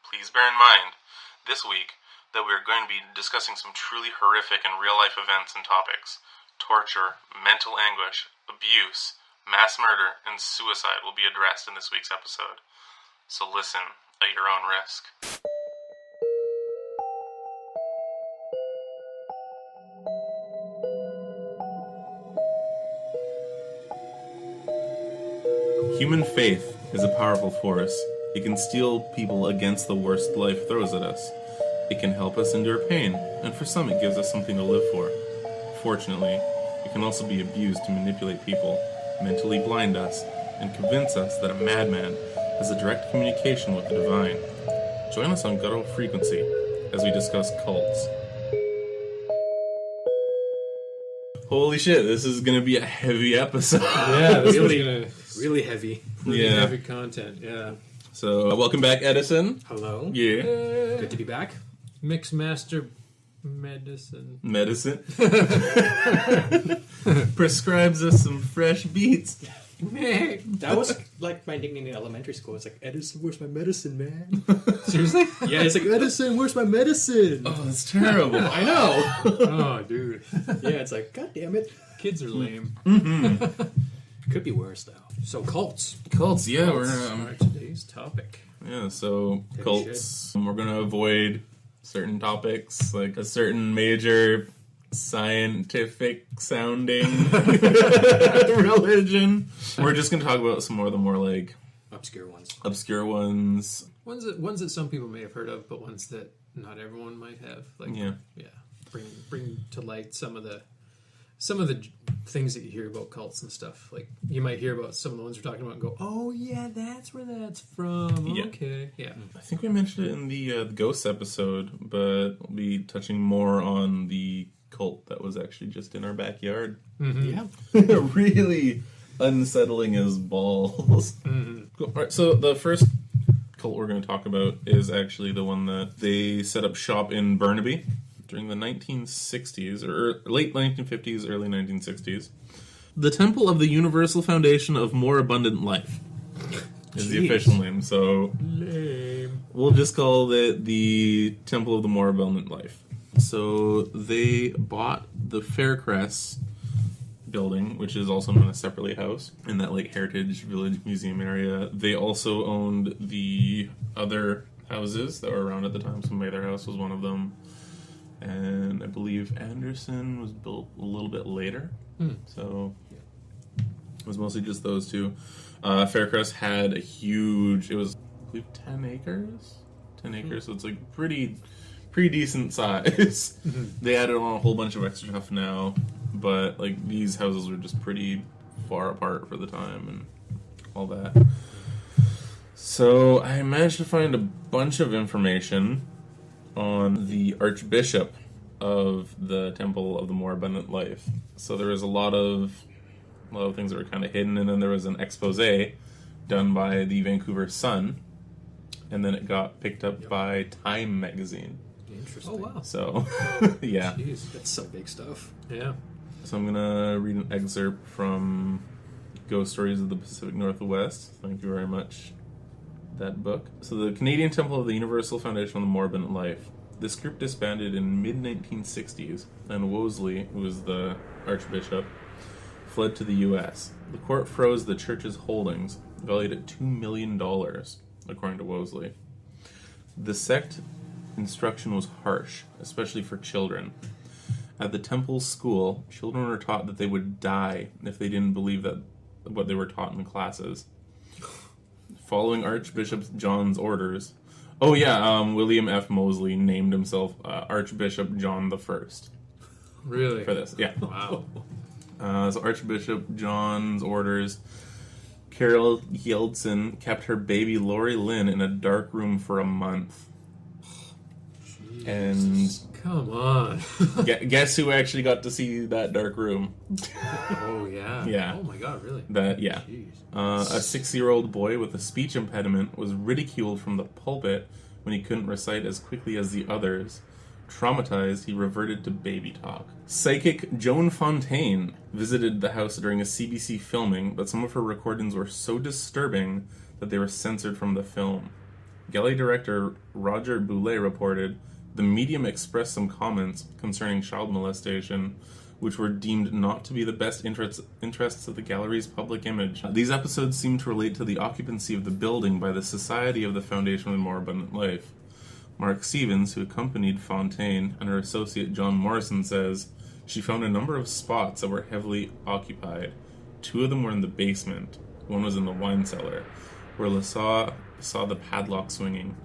Please bear in mind, this week, that we are going to be discussing some truly horrific and real-life events and topics. Torture, mental anguish, abuse, mass murder, and suicide will be addressed in this week's episode. So listen at your own risk. Human faith is a powerful force. It can steel people against the worst life throws at us. It can help us endure pain, and for some it gives us something to live for. Fortunately, it can also be abused to manipulate people, mentally blind us, and convince us that a madman has a direct communication with the divine. Join us on Guttural Frequency as we discuss cults. Holy shit, this is going to be a heavy episode. Yeah, this is really heavy. Yeah. Heavy content, yeah. So, welcome back, Edison. Hello. Yeah. Good to be back. Mixed Master Medicine. Prescribes us some fresh beats. That was like my nickname in elementary school. It's like, Edison, where's my medicine, man? Seriously? Yeah, it's like, Edison, where's my medicine? Oh, that's terrible. I know. Oh, dude. Yeah, it's like, God damn it. Kids are lame. Could be worse, though. So, cults. Cults, yeah. Cults We're are today's topic. Yeah, so cults. We're going to avoid certain topics, like a certain major scientific sounding religion. We're just going to talk about some more of the more like Obscure ones. Ones that some people may have heard of, but ones that not everyone might have. Like, Yeah. Bring to light some of the things that you hear about cults and stuff. Like, you might hear about some of the ones we're talking about and go, oh yeah, that's where that's from. Yeah. Okay. Yeah. I think we mentioned it in the Ghosts episode, but we'll be touching more on the cult that was actually just in our backyard. Mm-hmm. Yeah. Really unsettling as balls. Mm-hmm. Cool. All right, so the first cult we're going to talk about is actually the one that they set up shop in Burnaby during the 1960s, or late 1950s, early 1960s. The Temple of the Universal Foundation of More Abundant Life is the official name, so Lame. we'll just call it the Temple of the More Abundant Life. So they bought the Faircrest building, which is also known as Separately House, in that like Heritage Village Museum area. They also owned the other houses that were around at the time, so Mather House was one of them. And I believe Anderson was built a little bit later. So it was mostly just those two. Faircrest had a huge, it was, I believe, 10 acres? 10 acres, so it's like pretty decent size. They added on a whole bunch of extra stuff now, but like these houses were just pretty far apart for the time and all that. So I managed to find a bunch of information on the Archbishop of the Temple of the More Abundant Life. So there was a lot of things that were kind of hidden, and then there was an expose done by the Vancouver Sun, and then it got picked up by Time magazine. Interesting. Oh, wow. So, yeah. Jeez, that's some big stuff. Yeah. So I'm gonna read an excerpt from Ghost Stories of the Pacific Northwest. Thank you very much. That book. So the Canadian Temple of the Universal Foundation of the More Abundant Life. This group disbanded in mid-1960s, and Wolsey, who was the Archbishop, fled to the U.S. The court froze the church's holdings, valued at $2 million, according to Wolsey. The sect instruction was harsh, especially for children. At the temple's school, children were taught that they would die if they didn't believe that what they were taught in classes. Following Archbishop John's orders... Oh yeah, William F. Moseley named himself Archbishop John I. Really? For this, yeah. Wow. So Archbishop John's orders, Carol Yeltsin kept her baby Lori Lynn in a dark room for a month. And Come on. guess who actually got to see that dark room? Oh, yeah. Yeah. Oh, my God, really? Yeah. Jeez. A 6-year-old boy with a speech impediment was ridiculed from the pulpit when he couldn't recite as quickly as the others. Traumatized, he reverted to baby talk. Psychic Joan Fontaine visited the house during a CBC filming, but some of her recordings were so disturbing that they were censored from the film. Gallery director Roger Boulet reported, the medium expressed some comments concerning child molestation, which were deemed not to be the best interests of the gallery's public image. These episodes seem to relate to the occupancy of the building by the Society of the Foundation of More Abundant Life. Mark Stevens, who accompanied Fontaine, and her associate John Morrison says, she found a number of spots that were heavily occupied. 2 of them were in the basement. One was in the wine cellar, where LaSalle saw the padlock swinging.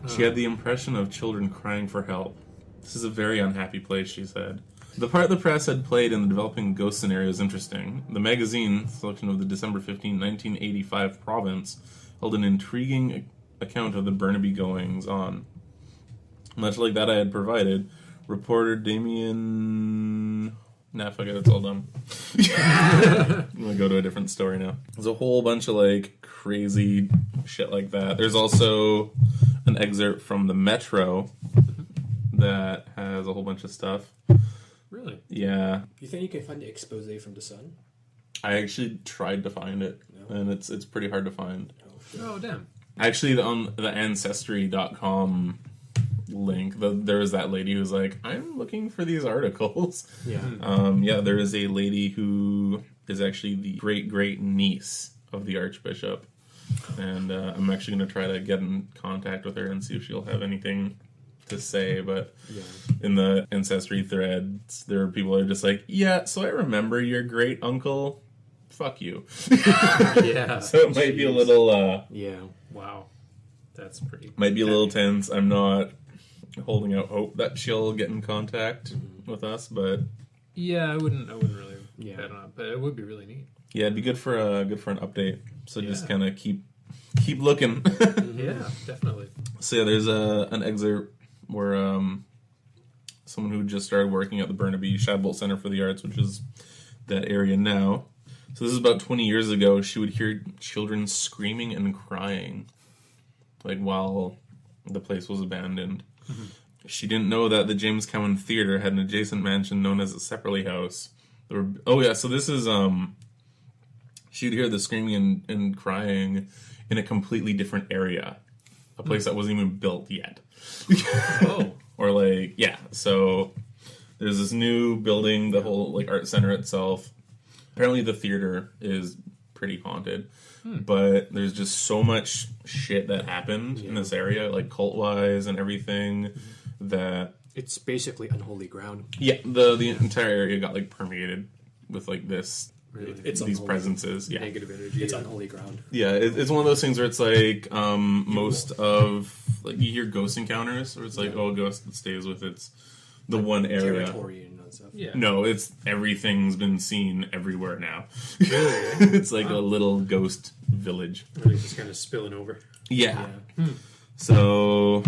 She had the impression of children crying for help. This is a very unhappy place, she said. The part the press had played in the developing ghost scenario is interesting. The magazine, selection of the December 15, 1985 Province, held an intriguing account of the Burnaby goings-on. Much like that I had provided, reporter Damien... Nah, fuck it, it's all done. I'm gonna go to a different story now. There's a whole bunch of, like, crazy shit like that. There's also an excerpt from the Metro that has a whole bunch of stuff. Really? Yeah. Do you think you can find the expose from the Sun? I actually tried to find it, and it's pretty hard to find. Oh, damn. Actually, on the Ancestry.com link, there was that lady who's like, I'm looking for these articles. Yeah. There is a lady who is actually the great niece of the Archbishop, and I'm actually going to try to get in contact with her and see if she'll have anything to say. But in the Ancestry threads, there are people who are just like, yeah, so I remember your great uncle. Fuck you. Yeah. So it might be a little Yeah. Wow. That's pretty... might be a little tense. I'm not holding out hope that she'll get in contact with us, but Yeah, I wouldn't really Yeah. bet on it, but it would be really neat. yeah, it'd be good for an update. So just Yeah. kind of keep looking. Yeah, definitely. So yeah, there's an excerpt where someone who just started working at the Burnaby Shadbolt Center for the Arts, which is that area now. So this is about 20 years ago. She would hear children screaming and crying, like while the place was abandoned. She didn't know that the James Cowan Theater had an adjacent mansion known as the Sepperly House. So this is she would hear the screaming and crying in a completely different area, a place that wasn't even built yet. Oh. Or like, yeah, so there's this new building, the whole like art center itself. Apparently the theater is pretty haunted, but there's just so much shit that happened in this area, like cult-wise and everything, that... It's basically unholy ground. Yeah, the entire area got like permeated with like this... Really? It's these unholy. presences, yeah. Negative energy. It's unholy ground. Yeah, it's one of those things where it's like most of like you hear ghost encounters, or it's like a ghost that stays with the one area. Territory and stuff. Yeah. No, it's everything's been seen everywhere now. It's like a little ghost village. Really just kind of spilling over. Yeah. So,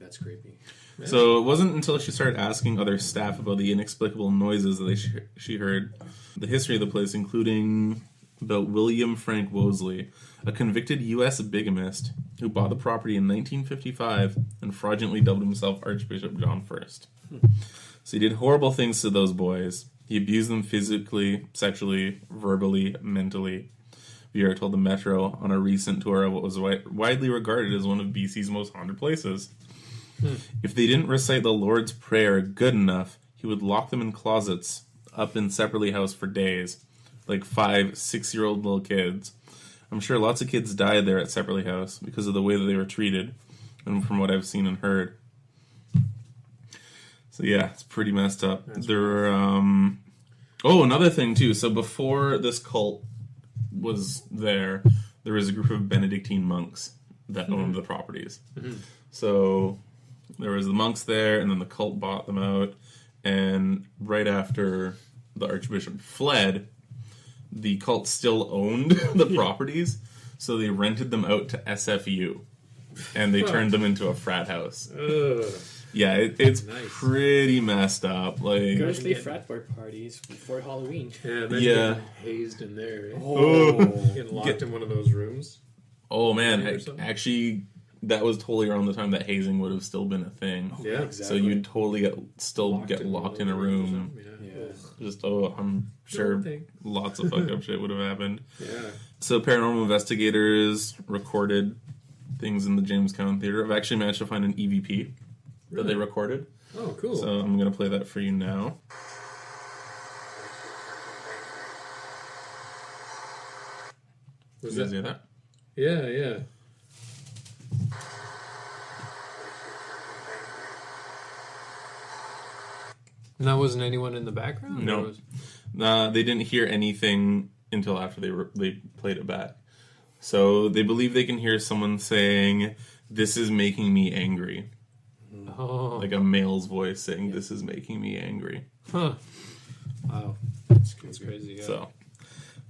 That's creepy. so it wasn't until she started asking other staff about the inexplicable noises that she heard the history of the place, including about William Frank Wosley, a convicted U.S. bigamist who bought the property in 1955 and fraudulently dubbed himself Archbishop John I. So he did horrible things to those boys. He abused them physically, sexually, verbally, mentally. Vieira told the Metro on a recent tour of what was widely regarded as one of BC's most haunted places. If they didn't recite the Lord's Prayer good enough, he would lock them in closets up in Sepperly House for days, like 5-6-year-old little kids. I'm sure lots of kids died there at Sepperly House because of the way that they were treated, and from what I've seen and heard. So yeah, it's pretty messed up. There were, another thing too. So before this cult was there was a group of Benedictine monks that owned the properties. So there was the monks there, and then the cult bought them out. And right after the Archbishop fled, the cult still owned the properties, so they rented them out to SFU, and they turned them into a frat house. Ugh. Yeah, it's Nice. pretty messed up. Like, Ghostly frat boy parties before Halloween. Yeah, then Yeah. getting hazed in there. Eh? oh Getting locked in one of those rooms. man, Or something? actually, that was totally around the time that hazing would have still been a thing. Yeah. So you'd totally get locked in a room. Yeah. Just I'm sure thing. lots of fucked up shit would have happened. Yeah. So paranormal investigators recorded things in the Jamestown Theater. I've actually managed to find an EVP that they recorded. Oh, cool. So I'm going to play that for you now. Was Did you guys that? hear that? Yeah, yeah. And that wasn't anyone in the background? No. Or was- They didn't hear anything until after they played it back. So they believe they can hear someone saying, "This is making me angry." Oh. Like a male's voice saying, "This is making me angry." Huh. Wow. That's crazy, yeah. So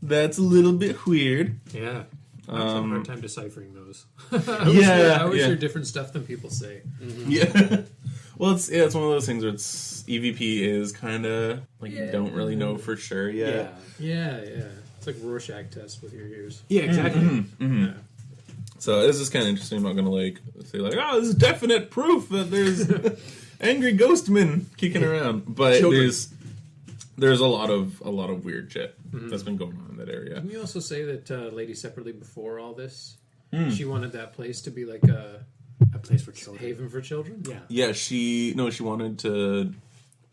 that's a little bit weird. Yeah. I have a hard time deciphering those. I always hear different stuff than people say. Yeah. Well, it's one of those things where it's EVP is kind of like you don't really know for sure yet. Yeah, yeah. It's like Rorschach test with your ears. Yeah, exactly. Yeah. So this is kind of interesting. I'm not gonna like say like, "Oh, this is definite proof that there's angry ghost men kicking around," but Children. there's a lot of weird shit that's been going on in that area. Can you also say that Lady Separately before all this, she wanted that place to be like a place for children. haven for children? Yeah. Yeah, she wanted to.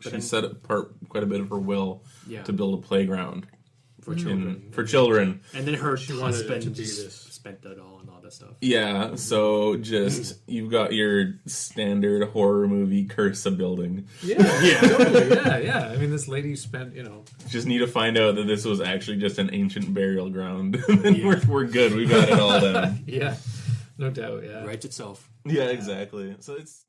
She set apart quite a bit of her will to build a playground For children. for children. And then her wanted it husband to be just this. spent it all and all that stuff. Yeah, so just you've got your standard horror movie curse a building. Yeah, totally. Yeah. I mean, this lady spent, Just need to find out that this was actually just an ancient burial ground, and then we're good. We got it all down. yeah, no doubt. Yeah, Writes itself. Yeah, exactly. So it's